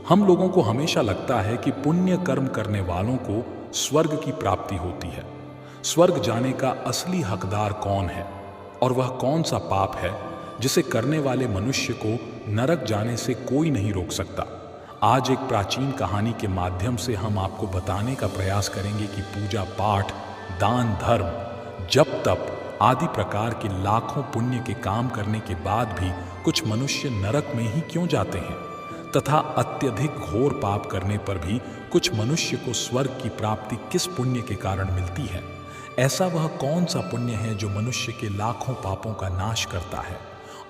हम लोगों को हमेशा लगता है कि पुण्य कर्म करने वालों को स्वर्ग की प्राप्ति होती है। स्वर्ग जाने का असली हकदार कौन है और वह कौन सा पाप है जिसे करने वाले मनुष्य को नरक जाने से कोई नहीं रोक सकता। आज एक प्राचीन कहानी के माध्यम से हम आपको बताने का प्रयास करेंगे कि पूजा पाठ, दान, धर्म, जप तप आदि प्रकार के लाखों पुण्य के काम करने के बाद भी कुछ मनुष्य नरक में ही क्यों जाते हैं, तथा अत्यधिक घोर पाप करने पर भी कुछ मनुष्य को स्वर्ग की प्राप्ति किस पुण्य के कारण मिलती है। ऐसा वह कौन सा पुण्य है जो मनुष्य के लाखों पापों का नाश करता है,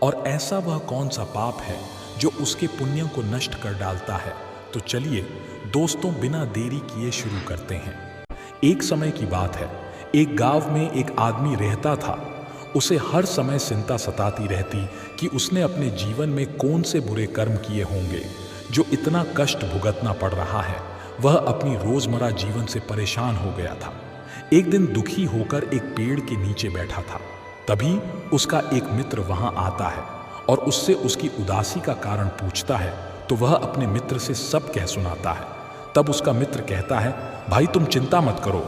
और ऐसा वह कौन सा पाप है जो उसके पुण्यों को नष्ट कर डालता है। तो चलिए दोस्तों, बिना देरी किए शुरू करते हैं। एक समय की बात है, एक गांव में एक आदमी रहता था। उसे हर समय चिंता सताती रहती कि उसने अपने जीवन में कौन से बुरे कर्म किए होंगे जो इतना कष्ट भुगतना पड़ रहा है। वह अपनी रोजमर्रा जीवन से परेशान हो गया था। एक दिन दुखी होकर एक पेड़ के नीचे बैठा था। तभी उसका एक मित्र वहां आता है और उससे उसकी उदासी का कारण पूछता है, तो वह अपने मित्र से सब कह सुनाता है। तब उसका मित्र कहता है, भाई तुम चिंता मत करो,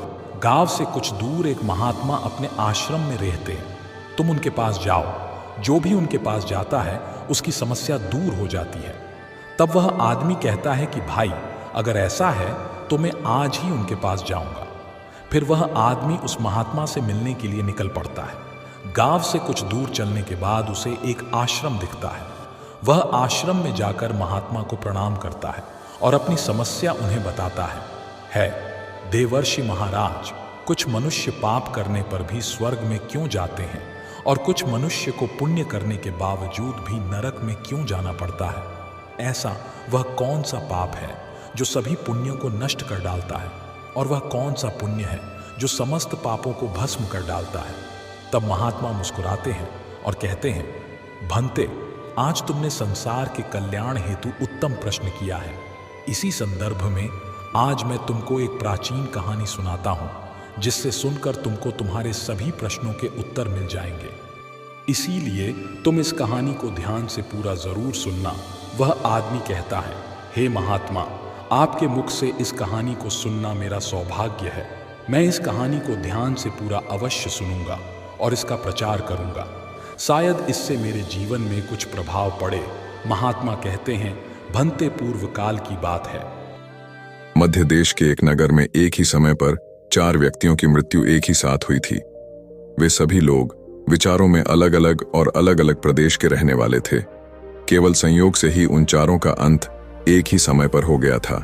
गांव से कुछ दूर एक महात्मा अपने आश्रम में रहते हैं, तुम उनके पास जाओ। जो भी उनके पास जाता है उसकी समस्या दूर हो जाती है। तब वह आदमी कहता है कि भाई अगर ऐसा है तो मैं आज ही उनके पास जाऊंगा। फिर वह आदमी उस महात्मा से मिलने के लिए निकल पड़ता है। गांव से कुछ दूर चलने के बाद उसे एक आश्रम दिखता है। वह आश्रम में जाकर महात्मा को प्रणाम करता है और अपनी समस्या उन्हें बताता है, देवर्षि महाराज, कुछ मनुष्य पाप करने पर भी स्वर्ग में क्यों जाते हैं और कुछ मनुष्य को पुण्य करने के बावजूद भी नरक में क्यों जाना पड़ता है। ऐसा वह कौन सा पाप है जो सभी पुण्यों को नष्ट कर डालता है, और वह कौन सा पुण्य है जो समस्त पापों को भस्म कर डालता है। तब महात्मा मुस्कुराते हैं और कहते हैं, भंते, आज तुमने संसार के कल्याण हेतु उत्तम प्रश्न किया है। इसी संदर्भ में आज मैं तुमको एक प्राचीन कहानी सुनाता हूं, जिससे सुनकर तुमको तुम्हारे सभी प्रश्नों के उत्तर मिल जाएंगे। इसीलिए तुम इस कहानी को ध्यान से पूरा जरूर सुनना। वह आदमी कहता है, हे महात्मा, आपके मुख से इस कहानी को सुनना मेरा सौभाग्य है। मैं इस कहानी को ध्यान से पूरा अवश्य सुनूंगा और इसका प्रचार करूंगा। शायद इससे मेरे जीवन में कुछ प्रभाव पड़े। महात्मा कहते हैं, भंते पूर्व काल की बात है। मध्य देश के एक नगर में एक ही समय पर 4 व्यक्तियों की मृत्यु एक ही साथ हुई थी। वे सभी लोग विचारों में अलग अलग और अलग अलग प्रदेश के रहने वाले थे। केवल संयोग से ही उन चारों का अंत एक ही समय पर हो गया था।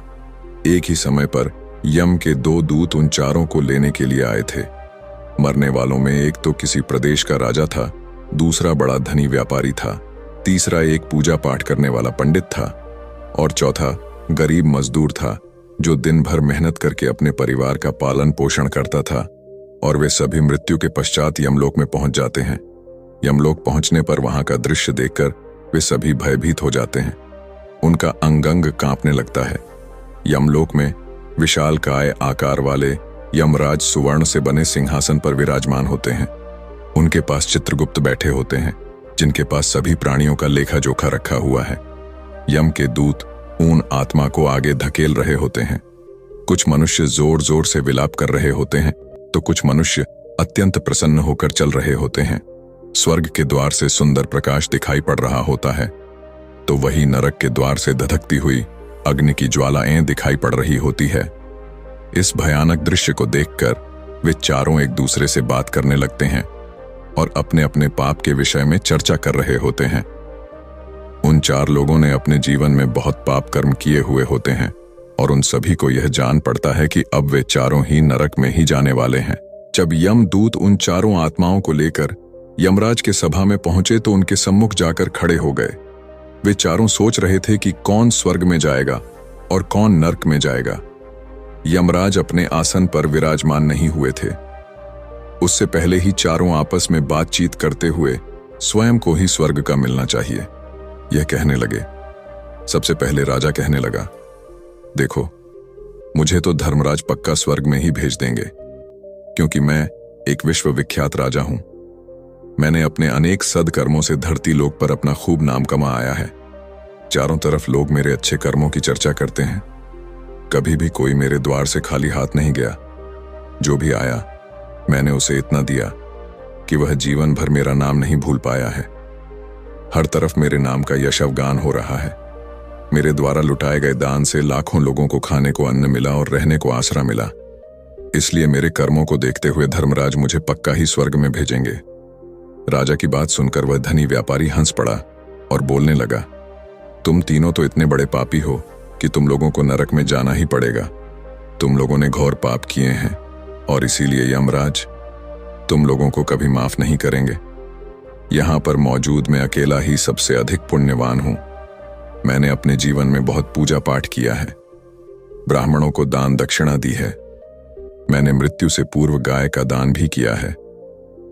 एक ही समय पर यम के 2 दूत उन चारों को लेने के लिए आए थे। मरने वालों में एक तो किसी प्रदेश का राजा था, दूसरा बड़ा धनी व्यापारी था, तीसरा एक पूजा पाठ करने वाला पंडित था, और चौथा गरीब मजदूर था जो दिन भर मेहनत करके अपने परिवार का पालन पोषण करता था। और वे सभी मृत्यु के पश्चात यमलोक में पहुंच जाते हैं। यमलोक पहुंचने पर वहां का दृश्य देखकर वे सभी भयभीत हो जाते हैं। उनका अंग अंग कांपने लगता है। यमलोक में विशालकाय आकार वाले यमराज सुवर्ण से बने सिंहासन पर विराजमान होते हैं। उनके पास चित्रगुप्त बैठे होते हैं, जिनके पास सभी प्राणियों का लेखा जोखा रखा हुआ है। यम के दूत उन आत्मा को आगे धकेल रहे होते हैं। कुछ मनुष्य जोर जोर से विलाप कर रहे होते हैं, तो कुछ मनुष्य अत्यंत प्रसन्न होकर चल रहे होते हैं। स्वर्ग के द्वार से सुंदर प्रकाश दिखाई पड़ रहा होता है, तो वही नरक के द्वार से धधकती हुई अग्नि की ज्वालाएं दिखाई पड़ रही होती है। इस भयानक दृश्य को देखकर वे चारों एक दूसरे से बात करने लगते हैं और अपने अपने पाप के विषय में चर्चा कर रहे होते हैं। उन 4 लोगों ने अपने जीवन में बहुत पाप कर्म किए हुए होते हैं और उन सभी को यह जान पड़ता है कि अब वे चारों ही नरक में ही जाने वाले हैं। जब यमदूत उन चारों आत्माओं को लेकर यमराज के सभा में पहुंचे तो उनके सम्मुख जाकर खड़े हो गए। वे चारों सोच रहे थे कि कौन स्वर्ग में जाएगा और कौन नरक में जाएगा। यमराज अपने आसन पर विराजमान नहीं हुए थे। उससे पहले ही चारों आपस में बातचीत करते हुए स्वयं को ही स्वर्ग का मिलना चाहिए, यह कहने लगे। सबसे पहले राजा कहने लगा, देखो, मुझे तो धर्मराज पक्का स्वर्ग में ही भेज देंगे, क्योंकि मैं एक विश्वविख्यात राजा हूं। मैंने अपने अनेक सदकर्मों से धरती लोक पर अपना खूब नाम कमाया है। चारों तरफ लोग मेरे अच्छे कर्मों की चर्चा करते हैं। कभी भी कोई मेरे द्वार से खाली हाथ नहीं गया। जो भी आया मैंने उसे इतना दिया कि वह जीवन भर मेरा नाम नहीं भूल पाया है। हर तरफ मेरे नाम का यशवगान हो रहा है। मेरे द्वारा लुटाए गए दान से लाखों लोगों को खाने को अन्न मिला और रहने को आसरा मिला। इसलिए मेरे कर्मों को देखते हुए धर्मराज मुझे पक्का ही स्वर्ग में भेजेंगे। राजा की बात सुनकर वह धनी व्यापारी हंस पड़ा और बोलने लगा, तुम तीनों तो इतने बड़े पापी हो कि तुम लोगों को नरक में जाना ही पड़ेगा। तुम लोगों ने घोर पाप किए हैं और इसीलिए यमराज तुम लोगों को कभी माफ नहीं करेंगे। यहां पर मौजूद मैं अकेला ही सबसे अधिक पुण्यवान हूं। मैंने अपने जीवन में बहुत पूजा पाठ किया है, ब्राह्मणों को दान दक्षिणा दी है। मैंने मृत्यु से पूर्व गाय का दान भी किया है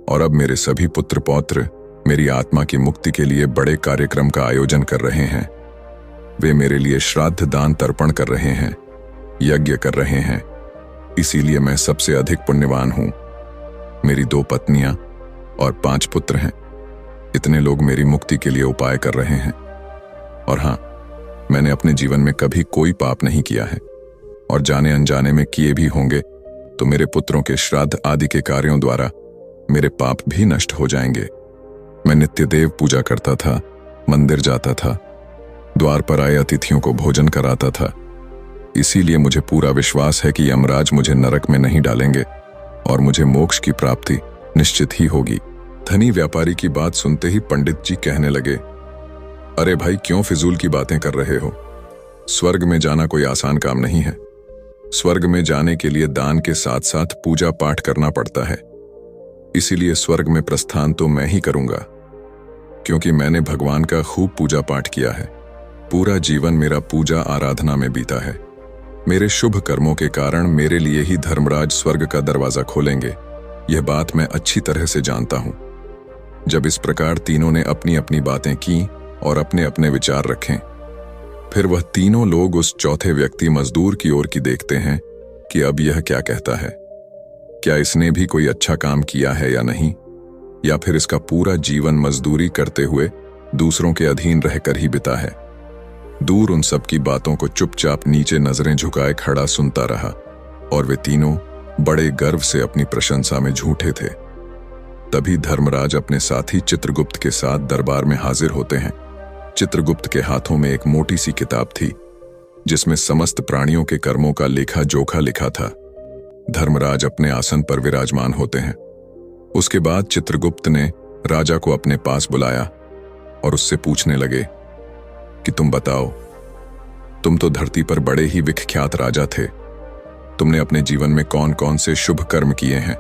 और अब मेरे सभी पुत्र पौत्र मेरी आत्मा की मुक्ति के लिए बड़े कार्यक्रम का आयोजन कर रहे हैं। वे मेरे लिए श्राद्ध दान तर्पण कर रहे हैं, यज्ञ कर रहे हैं। इसीलिए मैं सबसे अधिक पुण्यवान हूं। मेरी 2 पत्नियां और 5 पुत्र हैं। इतने लोग मेरी मुक्ति के लिए उपाय कर रहे हैं। और हां, मैंने अपने जीवन में कभी कोई पाप नहीं किया है और जाने अनजाने में किए भी होंगे तो मेरे पुत्रों के श्राद्ध आदि के कार्यों द्वारा मेरे पाप भी नष्ट हो जाएंगे। मैं नित्य देव पूजा करता था, मंदिर जाता था, द्वार पर आए अतिथियों को भोजन कराता था। इसीलिए मुझे पूरा विश्वास है कि यमराज मुझे नरक में नहीं डालेंगे और मुझे मोक्ष की प्राप्ति निश्चित ही होगी। धनी व्यापारी की बात सुनते ही पंडित जी कहने लगे, अरे भाई, क्यों फिजूल की बातें कर रहे हो? स्वर्ग में जाना कोई आसान काम नहीं है। स्वर्ग में जाने के लिए दान के साथ साथ पूजा पाठ करना पड़ता है। इसीलिए स्वर्ग में प्रस्थान तो मैं ही करूंगा, क्योंकि मैंने भगवान का खूब पूजा पाठ किया है। पूरा जीवन मेरा पूजा आराधना में बीता है। मेरे शुभ कर्मों के कारण मेरे लिए ही धर्मराज स्वर्ग का दरवाजा खोलेंगे, यह बात मैं अच्छी तरह से जानता हूं। जब इस प्रकार तीनों ने अपनी अपनी बातें की और अपने अपने विचार रखें, फिर वह तीनों लोग उस चौथे व्यक्ति मजदूर की ओर की देखते हैं कि अब यह क्या कहता है। क्या इसने भी कोई अच्छा काम किया है या नहीं, या फिर इसका पूरा जीवन मजदूरी करते हुए दूसरों के अधीन रहकर ही बिता है। दूर उन सब की बातों को चुपचाप नीचे नजरें झुकाए खड़ा सुनता रहा और वे तीनों बड़े गर्व से अपनी प्रशंसा में झूठे थे। तभी धर्मराज अपने साथी चित्रगुप्त के साथ दरबार में हाजिर होते हैं। चित्रगुप्त के हाथों में एक मोटी सी किताब थी जिसमें समस्त प्राणियों के कर्मों का लेखा जोखा लिखा था। धर्मराज अपने आसन पर विराजमान होते हैं। उसके बाद चित्रगुप्त ने राजा को अपने पास बुलाया और उससे पूछने लगे कि तुम बताओ, तुम तो धरती पर बड़े ही विख्यात राजा थे। तुमने अपने जीवन में कौन कौन से शुभ कर्म किए हैं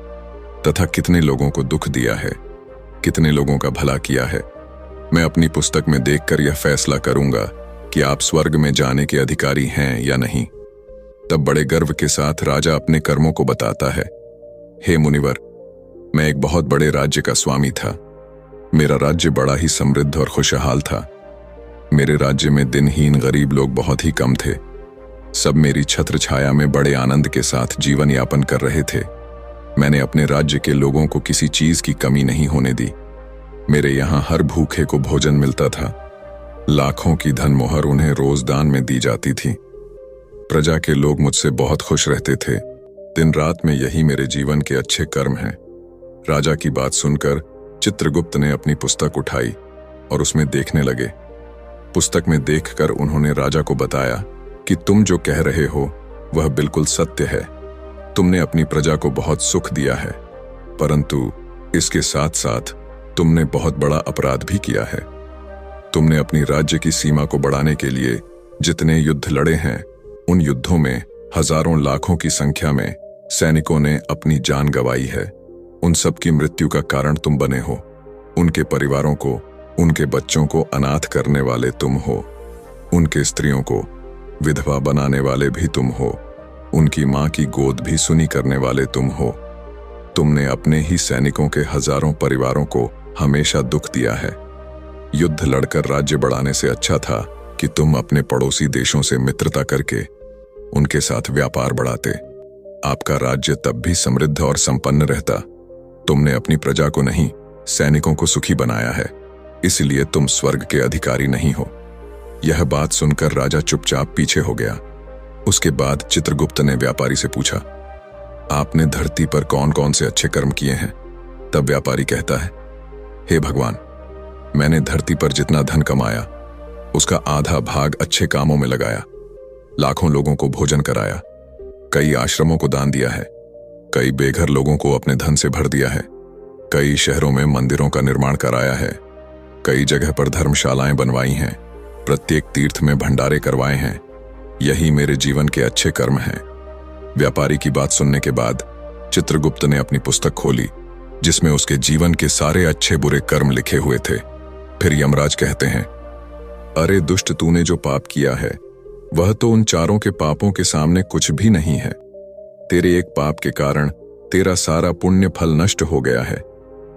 तथा कितने लोगों को दुख दिया है, कितने लोगों का भला किया है। मैं अपनी पुस्तक में देखकर यह फैसला करूंगा कि आप स्वर्ग में जाने के अधिकारी हैं या नहीं। तब बड़े गर्व के साथ राजा अपने कर्मों को बताता है। हे मुनिवर, मैं एक बहुत बड़े राज्य का स्वामी था। मेरा राज्य बड़ा ही समृद्ध और खुशहाल था। मेरे राज्य में दिनहीन गरीब लोग बहुत ही कम थे। सब मेरी छत्र छाया में बड़े आनंद के साथ जीवन यापन कर रहे थे। मैंने अपने राज्य के लोगों को किसी चीज की कमी नहीं होने दी। मेरे यहाँ हर भूखे को भोजन मिलता था। लाखों की धन मोहर उन्हें रोज दान में दी जाती थी। प्रजा के लोग मुझसे बहुत खुश रहते थे। दिन रात में यही मेरे जीवन के अच्छे कर्म हैं। राजा की बात सुनकर चित्रगुप्त ने अपनी पुस्तक उठाई और उसमें देखने लगे। पुस्तक में देखकर उन्होंने राजा को बताया कि तुम जो कह रहे हो वह बिल्कुल सत्य है। तुमने अपनी प्रजा को बहुत सुख दिया है, परंतु इसके साथ साथ तुमने बहुत बड़ा अपराध भी किया है। तुमने अपनी राज्य की सीमा को बढ़ाने के लिए जितने युद्ध लड़े हैं, उन युद्धों में हजारों लाखों की संख्या में सैनिकों ने अपनी जान गंवाई है। उन सब की मृत्यु का कारण तुम बने हो। उनके परिवारों को, उनके बच्चों को अनाथ करने वाले तुम हो। उनके स्त्रियों को विधवा बनाने वाले भी तुम हो। उनकी मां की गोद भी सुनी करने वाले तुम हो। तुमने अपने ही सैनिकों के हजारों परिवारों को हमेशा दुख दिया है। युद्ध लड़कर राज्य बढ़ाने से अच्छा था कि तुम अपने पड़ोसी देशों से मित्रता करके उनके साथ व्यापार बढ़ाते। आपका राज्य तब भी समृद्ध और संपन्न रहता। तुमने अपनी प्रजा को नहीं, सैनिकों को सुखी बनाया है। इसलिए तुम स्वर्ग के अधिकारी नहीं हो। यह बात सुनकर राजा चुपचाप पीछे हो गया। उसके बाद चित्रगुप्त ने व्यापारी से पूछा, आपने धरती पर कौन कौन से अच्छे कर्म किए हैं? तब व्यापारी कहता है, हे भगवान, मैंने धरती पर जितना धन कमाया उसका आधा भाग अच्छे कामों में लगाया। लाखों लोगों को भोजन कराया, कई आश्रमों को दान दिया है, कई बेघर लोगों को अपने धन से भर दिया है, कई शहरों में मंदिरों का निर्माण कराया है, कई जगह पर धर्मशालाएं बनवाई हैं, प्रत्येक तीर्थ में भंडारे करवाए हैं। यही मेरे जीवन के अच्छे कर्म हैं। व्यापारी की बात सुनने के बाद चित्रगुप्त ने अपनी पुस्तक खोली जिसमें उसके जीवन के सारे अच्छे बुरे कर्म लिखे हुए थे। फिर यमराज कहते हैं, अरे दुष्ट, तूने जो पाप किया है वह तो उन चारों के पापों के सामने कुछ भी नहीं है। तेरे एक पाप के कारण तेरा सारा पुण्य फल नष्ट हो गया है।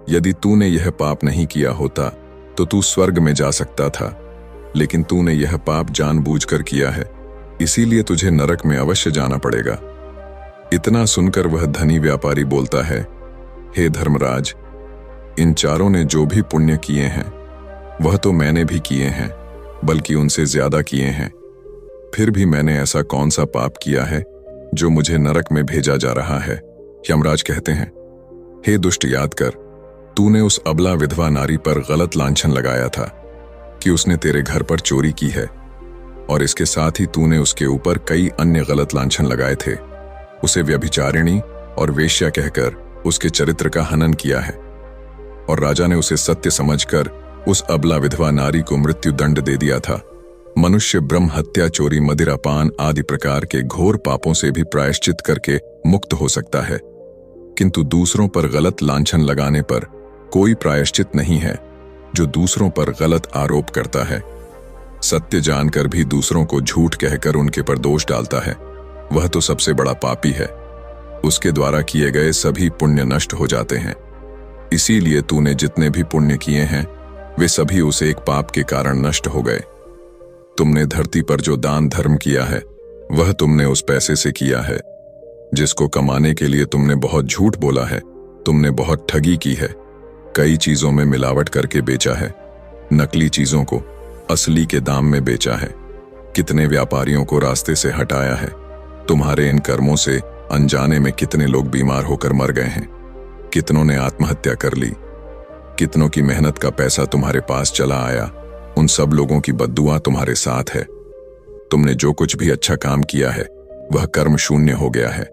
यदि तूने यह पाप नहीं किया होता तो तू स्वर्ग में जा सकता था, लेकिन तूने यह पाप जानबूझकर किया है, इसीलिए तुझे नरक में अवश्य जाना पड़ेगा। इतना सुनकर वह धनी व्यापारी बोलता है, हे धर्मराज, इन चारों ने जो भी पुण्य किए हैं वह तो मैंने भी किए हैं, बल्कि उनसे ज्यादा किए हैं। फिर भी मैंने ऐसा कौन सा पाप किया है जो मुझे नरक में भेजा जा रहा है? यमराज कहते हैं, हे दुष्ट, याद कर, तूने उस अबला विधवा नारी पर गलत लांछन लगाया था कि उसने तेरे घर पर चोरी की है, और इसके साथ ही तूने उसके ऊपर कई अन्य गलत लांछन लगाए थे। उसे व्यभिचारिणी और वेश्या कहकर उसके चरित्र का हनन किया है, और राजा ने उसे सत्य समझकर उस अबला विधवा नारी को मृत्यु दंड दे दिया था। मनुष्य ब्रह्म हत्या, चोरी, मदिरापान आदि प्रकार के घोर पापों से भी प्रायश्चित करके मुक्त हो सकता है, किंतु दूसरों पर गलत लांछन लगाने पर कोई प्रायश्चित नहीं है। जो दूसरों पर गलत आरोप करता है, सत्य जानकर भी दूसरों को झूठ कहकर उनके पर दोष डालता है, वह तो सबसे बड़ा पापी है। उसके द्वारा किए गए सभी पुण्य नष्ट हो जाते हैं। इसीलिए तूने जितने भी पुण्य किए हैं वे सभी उस एक पाप के कारण नष्ट हो गए। तुमने धरती पर जो दान धर्म किया है वह तुमने उस पैसे से किया है जिसको कमाने के लिए तुमने बहुत झूठ बोला है। तुमने बहुत ठगी की है, कई चीजों में मिलावट करके बेचा है, नकली चीजों को असली के दाम में बेचा है, कितने व्यापारियों को रास्ते से हटाया है। तुम्हारे इन कर्मों से अनजाने में कितने लोग बीमार होकर मर गए हैं, कितनों ने आत्महत्या कर ली, कितनों की मेहनत का पैसा तुम्हारे पास चला आया। उन सब लोगों की बद्दुआ तुम्हारे साथ है। तुमने जो कुछ भी अच्छा काम किया है वह कर्म शून्य हो गया है,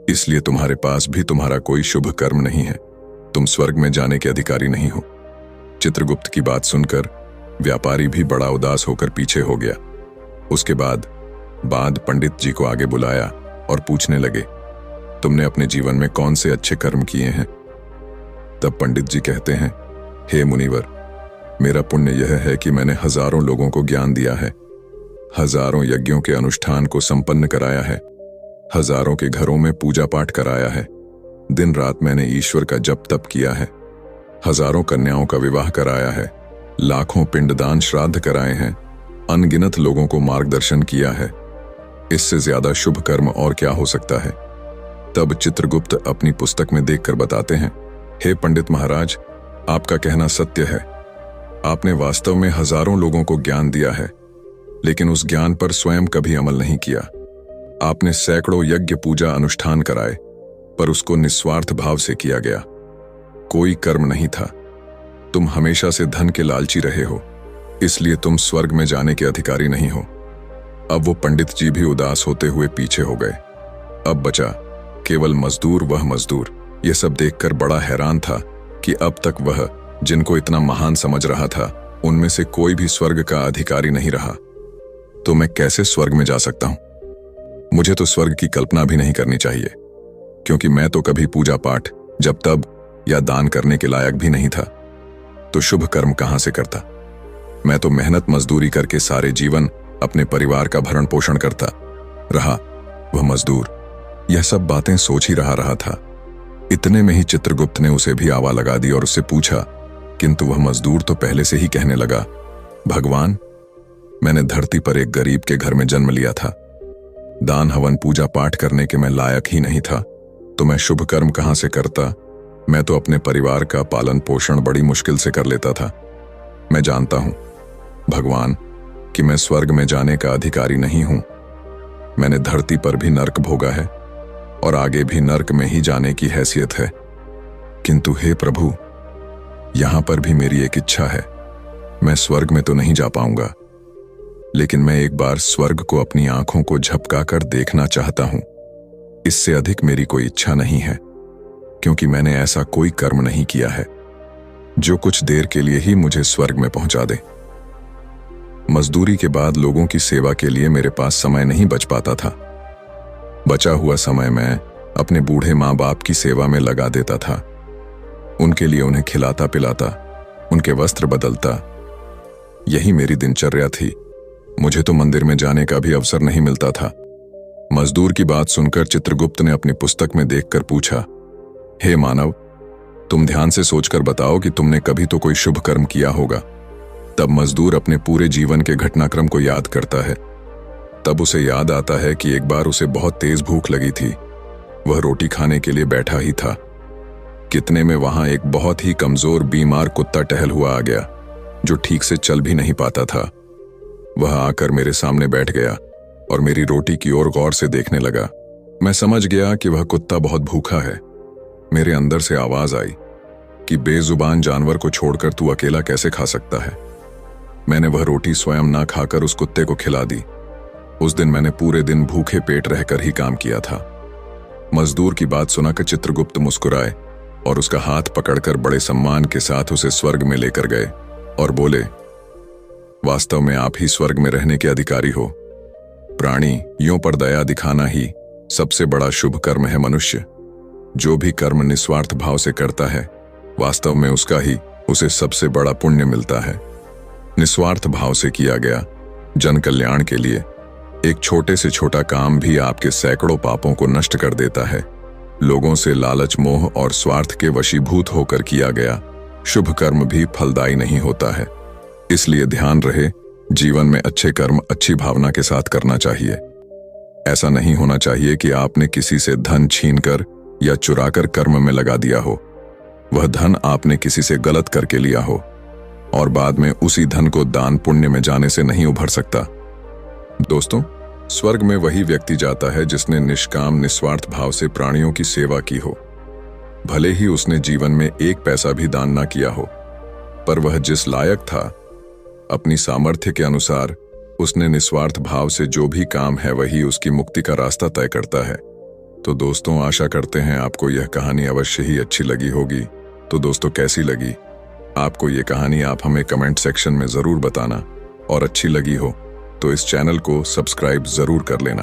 इसलिए तुम्हारे पास भी तुम्हारा कोई शुभ कर्म नहीं है। तुम स्वर्ग में जाने के अधिकारी नहीं हो। चित्रगुप्त की बात सुनकर व्यापारी भी बड़ा उदास होकर पीछे हो गया। उसके बाद पंडित जी को आगे बुलाया और पूछने लगे, तुमने अपने जीवन में कौन से अच्छे कर्म किए हैं? तब पंडित जी कहते हैं, हे मुनिवर, मेरा पुण्य यह है कि मैंने हजारों लोगों को ज्ञान दिया है, हजारों यज्ञों के अनुष्ठान को संपन्न कराया है, हजारों के घरों में पूजा पाठ कराया है, दिन रात मैंने ईश्वर का जप तप किया है, हजारों कन्याओं का विवाह कराया है, लाखों पिंडदान श्राद्ध कराए हैं, अनगिनत लोगों को मार्गदर्शन किया है। इससे ज्यादा शुभ कर्म और क्या हो सकता है? तब चित्रगुप्त अपनी पुस्तक में देखकर बताते हैं, हे पंडित महाराज, आपका कहना सत्य है। आपने वास्तव में हजारों लोगों को ज्ञान दिया है, लेकिन उस ज्ञान पर स्वयं कभी अमल नहीं किया। आपने सैकड़ों यज्ञ पूजा अनुष्ठान कराए, पर उसको निस्वार्थ भाव से किया गया, कोई कर्म नहीं था। तुम हमेशा से धन के लालची रहे हो, इसलिए तुम स्वर्ग में जाने के अधिकारी नहीं हो। अब वो पंडित जी भी उदास होते हुए पीछे हो गए। अब बचा केवल मजदूर, वह मजदूर यह सब देखकर बड़ा हैरान था कि अब तक वह जिनको इतना महान समझ रहा था उनमें से कोई भी स्वर्ग का अधिकारी नहीं रहा। तो मैं कैसे स्वर्ग में जा सकता हूं? मुझे तो स्वर्ग की कल्पना भी नहीं करनी चाहिए, क्योंकि मैं तो कभी पूजा पाठ, जब तब या दान करने के लायक भी नहीं था, तो शुभ कर्म कहां से करता? मैं तो मेहनत मजदूरी करके सारे जीवन अपने परिवार का भरण पोषण करता रहा। वह मजदूर यह सब बातें सोच ही रहा था। इतने में ही चित्रगुप्त ने उसे भी आवा लगा दी और उससे पूछा, किंतु वह मजदूर तो पहले से ही कहने लगा, भगवान, मैंने धरती पर एक गरीब के घर में जन्म लिया था। दान हवन पूजा पाठ करने के मैं लायक ही नहीं था, तो मैं शुभ कर्म कहां से करता? मैं तो अपने परिवार का पालन पोषण बड़ी मुश्किल से कर लेता था। मैं जानता हूं भगवान, कि मैं स्वर्ग में जाने का अधिकारी नहीं हूं। मैंने धरती पर भी नर्क भोगा है और आगे भी नर्क में ही जाने की हैसियत है। किंतु हे प्रभु, यहां पर भी मेरी एक इच्छा है। मैं स्वर्ग में तो नहीं जा पाऊंगा, लेकिन मैं एक बार स्वर्ग को अपनी आंखों को झपका कर देखना चाहता हूं। इससे अधिक मेरी कोई इच्छा नहीं है, क्योंकि मैंने ऐसा कोई कर्म नहीं किया है जो कुछ देर के लिए ही मुझे स्वर्ग में पहुंचा दे। मजदूरी के बाद लोगों की सेवा के लिए मेरे पास समय नहीं बच पाता था। बचा हुआ समय मैं अपने बूढ़े माँ बाप की सेवा में लगा देता था। उनके लिए उन्हें खिलाता पिलाता, उनके वस्त्र बदलता, यही मेरी दिनचर्या थी। मुझे तो मंदिर में जाने का भी अवसर नहीं मिलता था। मजदूर की बात सुनकर चित्रगुप्त ने अपनी पुस्तक में देखकर पूछा, हे मानव, तुम ध्यान से सोचकर बताओ कि तुमने कभी तो कोई शुभ कर्म किया होगा। तब मजदूर अपने पूरे जीवन के घटनाक्रम को याद करता है। तब उसे याद आता है कि एक बार उसे बहुत तेज भूख लगी थी। वह रोटी खाने के लिए बैठा ही था। कितने में वहां एक बहुत ही कमजोर बीमार कुत्ता टहल हुआ आ गया, जो ठीक से चल भी नहीं पाता था। वह आकर मेरे सामने बैठ गया और मेरी रोटी की ओर गौर से देखने लगा। मैं समझ गया कि वह कुत्ता बहुत भूखा है। मेरे अंदर से आवाज आई कि बेजुबान जानवर को छोड़कर तू अकेला कैसे खा सकता है। मैंने वह रोटी स्वयं ना खाकर उस कुत्ते को खिला दी। उस दिन मैंने पूरे दिन भूखे पेट रहकर ही काम किया था। मजदूर की बात सुनाकर चित्रगुप्त मुस्कुराए और उसका हाथ पकड़कर बड़े सम्मान के साथ उसे स्वर्ग में लेकर गए और बोले, वास्तव में आप ही स्वर्ग में रहने के अधिकारी हो। प्राणियों पर दया दिखाना ही सबसे बड़ा शुभ कर्म है। मनुष्य जो भी कर्म निस्वार्थ भाव से करता है, वास्तव में उसका ही उसे सबसे बड़ा पुण्य मिलता है। निस्वार्थ भाव से किया गया जन कल्याण के लिए एक छोटे से छोटा काम भी आपके सैकड़ों पापों को नष्ट कर देता है। लोगों से लालच, मोह और स्वार्थ के वशीभूत होकर किया गया शुभ कर्म भी फलदायी नहीं होता है। इसलिए ध्यान रहे, जीवन में अच्छे कर्म अच्छी भावना के साथ करना चाहिए। ऐसा नहीं होना चाहिए कि आपने किसी से धन छीनकर या चुराकर कर्म में लगा दिया हो। वह धन आपने किसी से गलत करके लिया हो और बाद में उसी धन को दान पुण्य में जाने से नहीं उभर सकता। दोस्तों, स्वर्ग में वही व्यक्ति जाता है जिसने निष्काम निस्वार्थ भाव से प्राणियों की सेवा की हो। भले ही उसने जीवन में एक पैसा भी दान ना किया हो, पर वह जिस लायक था, अपनी सामर्थ्य के अनुसार उसने निस्वार्थ भाव से जो भी काम है वही उसकी मुक्ति का रास्ता तय करता है। तो दोस्तों, आशा करते हैं आपको यह कहानी अवश्य ही अच्छी लगी होगी। तो दोस्तों, कैसी लगी आपको ये कहानी, आप हमें कमेंट सेक्शन में जरूर बताना। और अच्छी लगी हो तो इस चैनल को सब्सक्राइब जरूर कर लेना।